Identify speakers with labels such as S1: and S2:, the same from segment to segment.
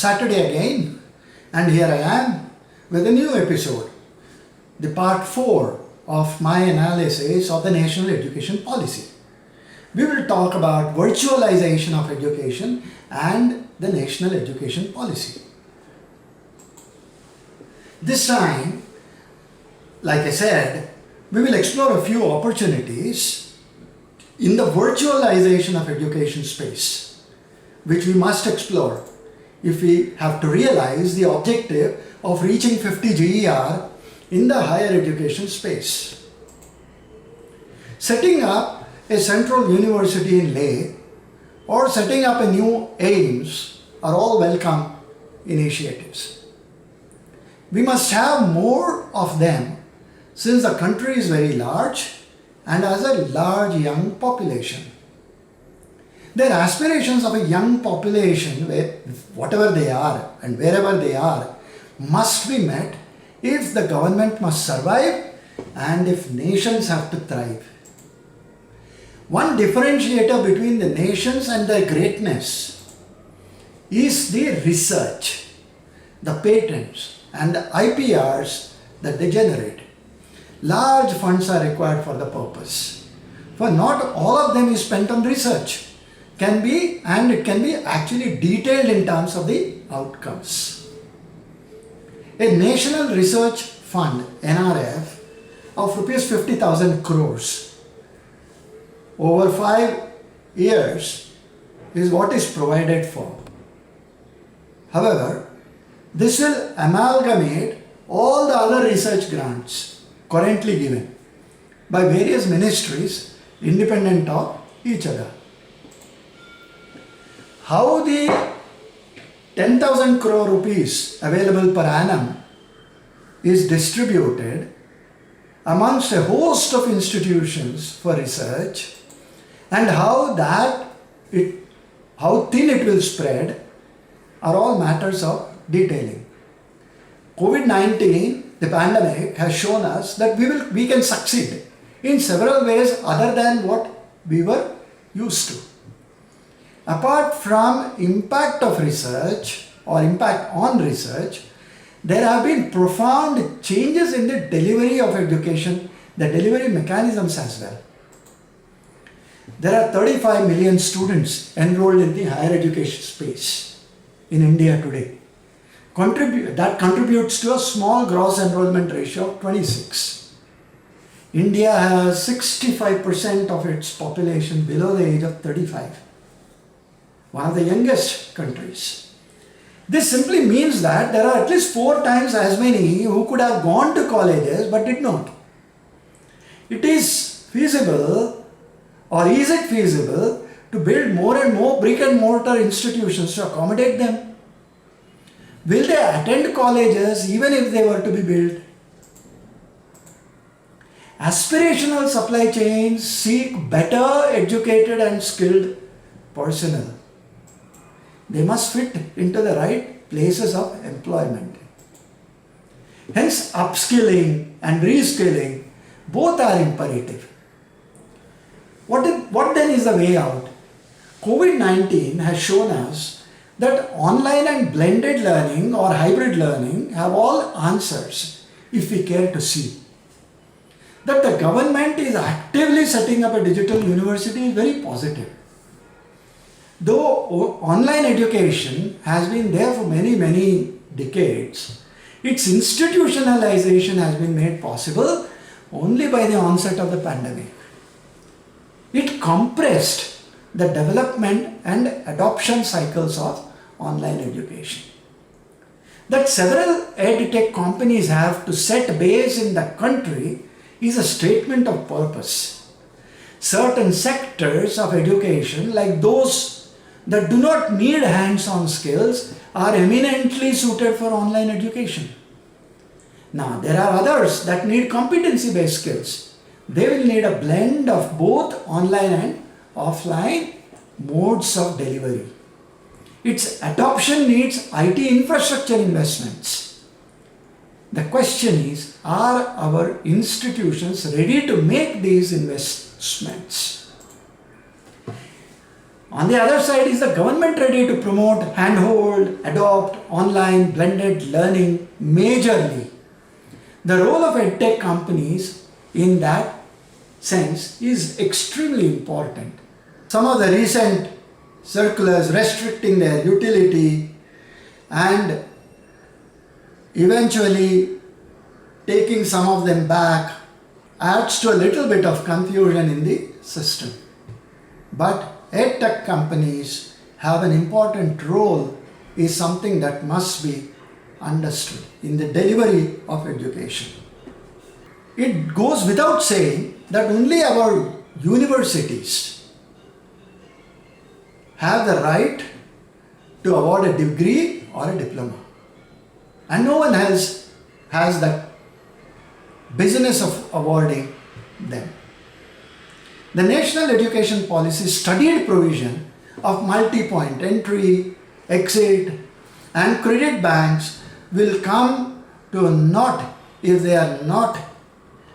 S1: Saturday again, and here I am with a new episode, the part 4 of my analysis of the national education policy. We will talk about virtualization of education and the national education policy. This time, like I said, we will explore a few opportunities in the virtualization of education space, which we must explore if we have to realize the objective of reaching 50 GER in the higher education space. Setting up a central university in Leh or setting up a new AIMS are all welcome initiatives. We must have more of them since the country is very large and has a large young population. The aspirations of a young population, whatever they are and wherever they are, must be met if the government must survive and if nations have to thrive. One differentiator between the nations and their greatness is the research, the patents and the IPRs that they generate. Large funds are required for the purpose. For not all of them is spent on research. It can be actually detailed in terms of the outcomes. A National Research Fund, NRF, of rupees 50,000 crores over 5 years is what is provided for. However, this will amalgamate all the other research grants currently given by various ministries independent of each other. How the 10,000 crore rupees available per annum is distributed amongst a host of institutions for research and how thin it will spread are all matters of detailing. COVID-19, the pandemic, has shown us that we can succeed in several ways other than what we were used to. Apart from impact of research or impact on research, there have been profound changes in the delivery of education, the delivery mechanisms as well. There are 35 million students enrolled in the higher education space in India today. That contributes to a small gross enrollment ratio of 26. India has 65% of its population below the age of 35. One of the youngest countries. This simply means that there are at least 4 times as many who could have gone to colleges but did not. It is feasible, or is it feasible, to build more and more brick and mortar institutions to accommodate them? Will they attend colleges even if they were to be built? Aspirational supply chains seek better educated and skilled personnel. They must fit into the right places of employment. Hence, upskilling and reskilling both are imperative. What then is the way out? COVID-19 has shown us that online and blended learning or hybrid learning have all answers if we care to see. That the government is actively setting up a digital university is very positive. Though online education has been there for many decades, its institutionalization has been made possible only by the onset of the pandemic. It compressed the development and adoption cycles of online education. That several edtech companies have to set base in the country is a statement of purpose. Certain sectors of education, like those that do not need hands-on skills, are eminently suited for online education. Now, there are others that need competency-based skills. They will need a blend of both online and offline modes of delivery. Its adoption needs IT infrastructure investments. The question is, are our institutions ready to make these investments? On the other side, is the government ready to promote, handhold, adopt online blended learning majorly? The role of edtech companies in that sense is extremely important. Some of the recent circulars restricting their utility and eventually taking some of them back adds to a little bit of confusion in the system. But edtech companies have an important role is something that must be understood in the delivery of education. It goes without saying that only our universities have the right to award a degree or a diploma. And no one else has that business of awarding them. The National Education Policy studied provision of multi-point entry, exit and credit banks will come to naught if they are not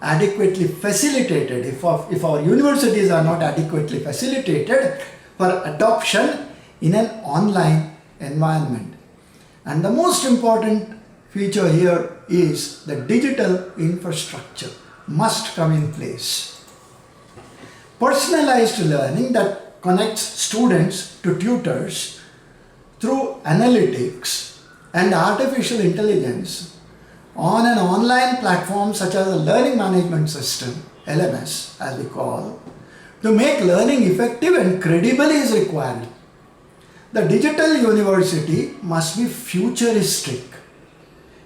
S1: adequately facilitated, if our universities are not adequately facilitated for adoption in an online environment. And the most important feature here is the digital infrastructure must come in place. Personalized learning that connects students to tutors through analytics and artificial intelligence on an online platform such as a learning management system, LMS as we call, to make learning effective and credible is required. The digital university must be futuristic.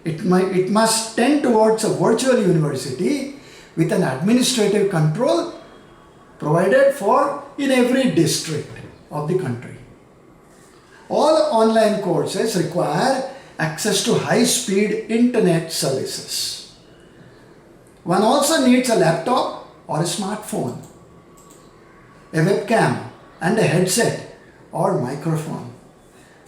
S1: It must tend towards a virtual university with an administrative control provided for in every district of the country. All online courses require access to high-speed internet services. One also needs a laptop or a smartphone, a webcam and a headset or microphone.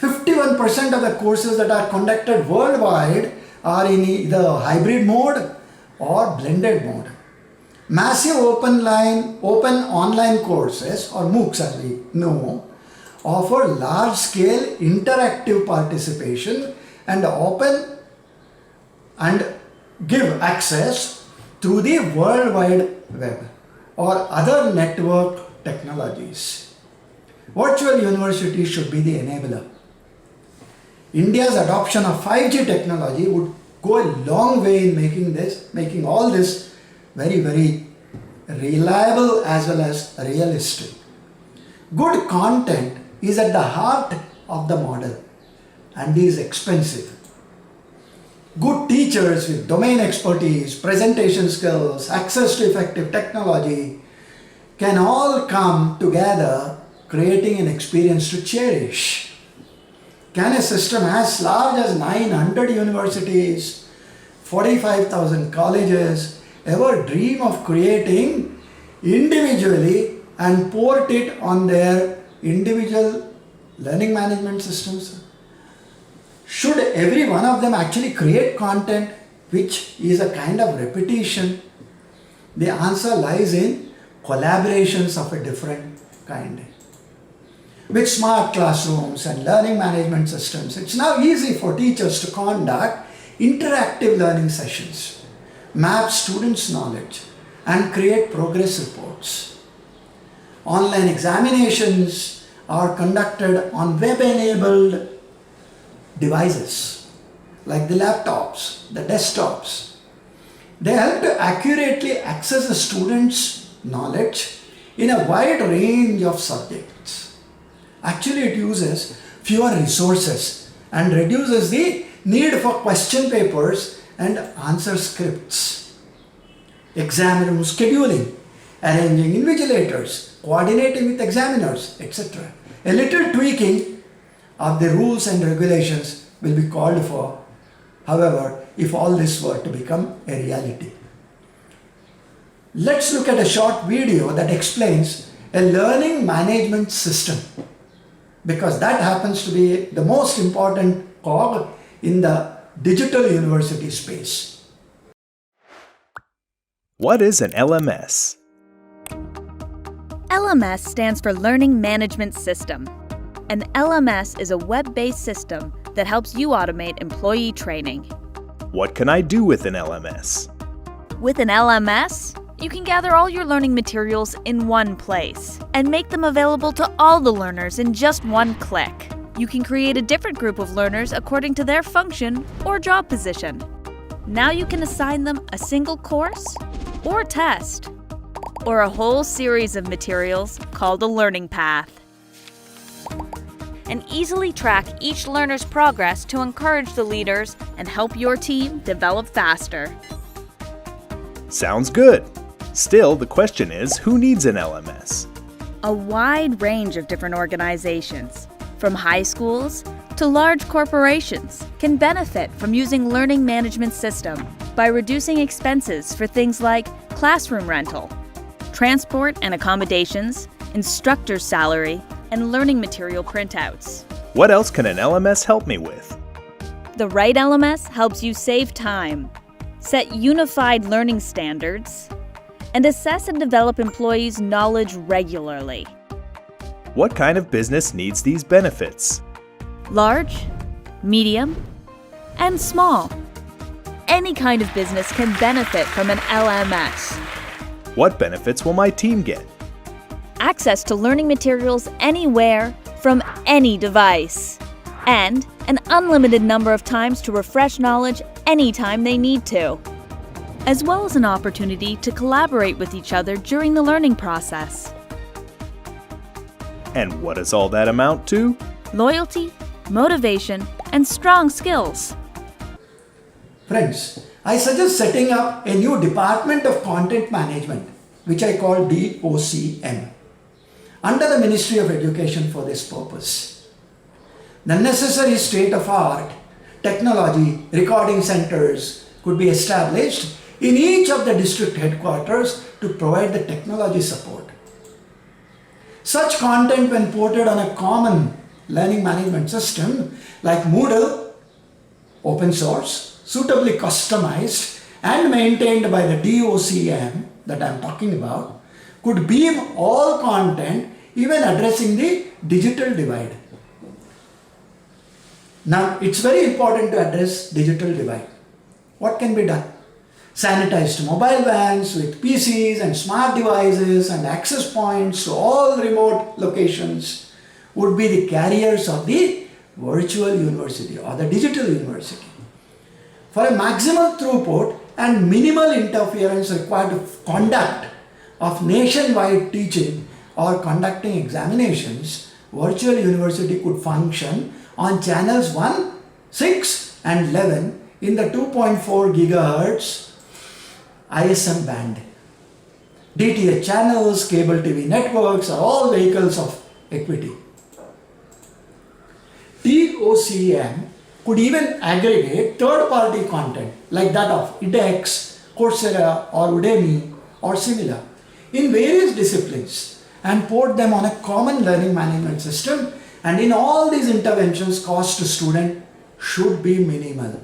S1: 51% of the courses that are conducted worldwide are in either hybrid mode or blended mode. Massive open online courses, or MOOCs as we know, offer large-scale interactive participation and open and give access through the World Wide Web or other network technologies. Virtual universities should be the enabler. India's adoption of 5G technology would go a long way in making all this very, very reliable as well as realistic. Good content is at the heart of the model and is expensive. Good teachers with domain expertise, presentation skills, access to effective technology can all come together creating an experience to cherish. Can a system as large as 900 universities, 45,000 colleges ever dream of creating individually and port it on their individual learning management systems? Should every one of them actually create content which is a kind of repetition? The answer lies in collaborations of a different kind. With smart classrooms and learning management systems, it's now easy for teachers to conduct interactive learning sessions, map students' knowledge, and create progress reports. Online examinations are conducted on web-enabled devices like the laptops, the desktops. They help to accurately access the students' knowledge in a wide range of subjects. Actually, it uses fewer resources and reduces the need for question papers and answer scripts. Exam room scheduling, arranging invigilators, coordinating with examiners, etc. A little tweaking of the rules and regulations will be called for, however, if all this were to become a reality. Let's look at a short video that explains a learning management system, because that happens to be the most important cog in the digital university space.
S2: What is an LMS? LMS stands for Learning Management System. An LMS is a web-based system that helps you automate employee training.
S3: What can I do with an LMS?
S2: With an LMS, you can gather all your learning materials in one place and make them available to all the learners in just one click. You can create a different group of learners according to their function or job position. Now you can assign them a single course or test, or a whole series of materials called a learning path. And easily track each learner's progress to encourage the leaders and help your team develop faster.
S3: Sounds good. Still, the question is, who needs an LMS?
S2: A wide range of different organizations, from high schools to large corporations, can benefit from using Learning Management System by reducing expenses for things like classroom rental, transport and accommodations, instructor's salary, and learning material printouts.
S3: What else can an LMS help me with?
S2: The right LMS helps you save time, set unified learning standards, and assess and develop employees' knowledge regularly.
S3: What kind of business needs these benefits?
S2: Large, medium, and small. Any kind of business can benefit from an LMS.
S3: What benefits will my team get?
S2: Access to learning materials anywhere, from any device. And an unlimited number of times to refresh knowledge anytime they need to. As well as an opportunity to collaborate with each other during the learning process.
S3: And what does all that amount to?
S2: Loyalty, motivation, and strong skills.
S1: Friends, I suggest setting up a new Department of Content Management, which I call DOCM, under the Ministry of Education for this purpose. The necessary state-of-art technology recording centers could be established in each of the district headquarters to provide the technology support. Such content, when ported on a common learning management system like Moodle, open source, suitably customized and maintained by the DOCM that I am talking about, could beam all content, even addressing the digital divide. Now, it's very important to address digital divide. What can be done? Sanitized mobile vans with PCs and smart devices and access points to all remote locations would be the carriers of the virtual university or the digital university. For a maximum throughput and minimal interference required to conduct of nationwide teaching or conducting examinations, virtual university could function on channels 1, 6 and 11 in the 2.4 gigahertz ISM band. DTH channels, cable TV networks are all vehicles of equity. DOCM could even aggregate third-party content like that of edX, Coursera or Udemy or similar in various disciplines and port them on a common learning management system, and in all these interventions cost to student should be minimal.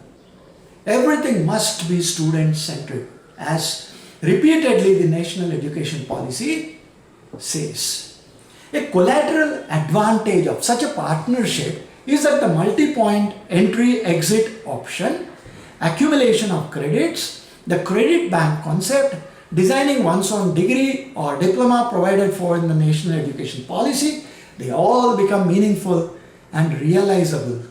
S1: Everything must be student-centric, as repeatedly the National Education Policy says. A collateral advantage of such a partnership is that the multi-point entry-exit option, accumulation of credits, the credit bank concept, designing one's own degree or diploma provided for in the National Education Policy, they all become meaningful and realizable.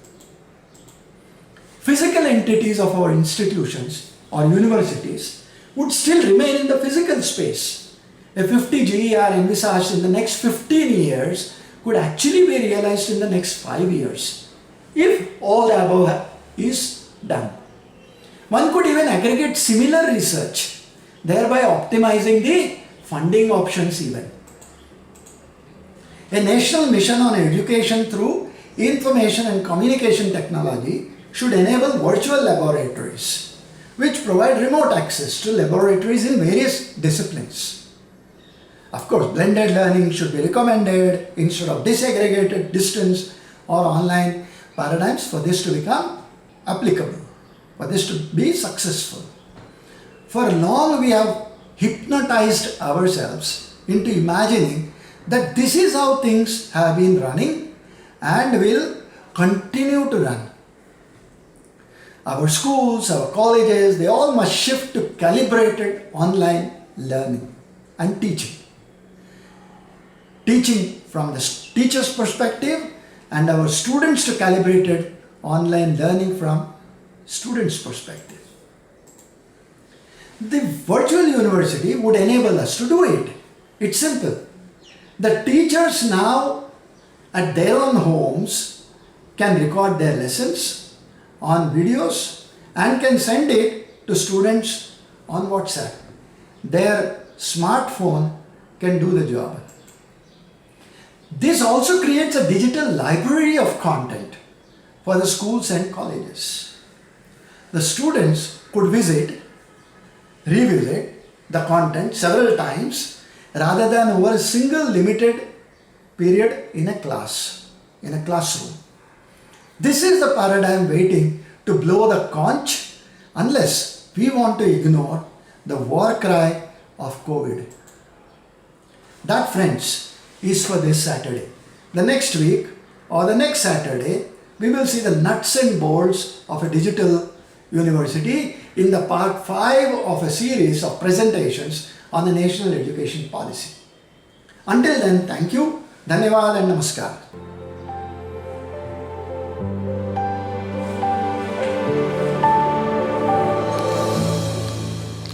S1: Physical entities of our institutions or universities would still remain in the physical space. A 50 GER envisaged in the next 15 years could actually be realized in the next 5 years, if all the above is done. One could even aggregate similar research, thereby optimizing the funding options even. A national mission on education through information and communication technology should enable virtual laboratories, which provide remote access to laboratories in various disciplines. Of course, blended learning should be recommended instead of disaggregated distance or online paradigms for this to become applicable, for this to be successful. For long we have hypnotized ourselves into imagining that this is how things have been running and will continue to run. Our schools, our colleges, they all must shift to calibrated online learning and teaching. Teaching from the teacher's perspective and our students to calibrated online learning from students' perspective. The virtual university would enable us to do it. It's simple. The teachers now at their own homes can record their lessons on videos and can send it to students on WhatsApp. Their smartphone can do the job. This also creates a digital library of content for the schools and colleges. The students could revisit the content several times rather than over a single limited period in a classroom. This is the paradigm waiting to blow the conch unless we want to ignore the war cry of COVID. That, friends, is for this Saturday. The next week or the next Saturday, we will see the nuts and bolts of a digital university in the part 5 of a series of presentations on the national education policy. Until then, thank you, Dhanyavad and Namaskar.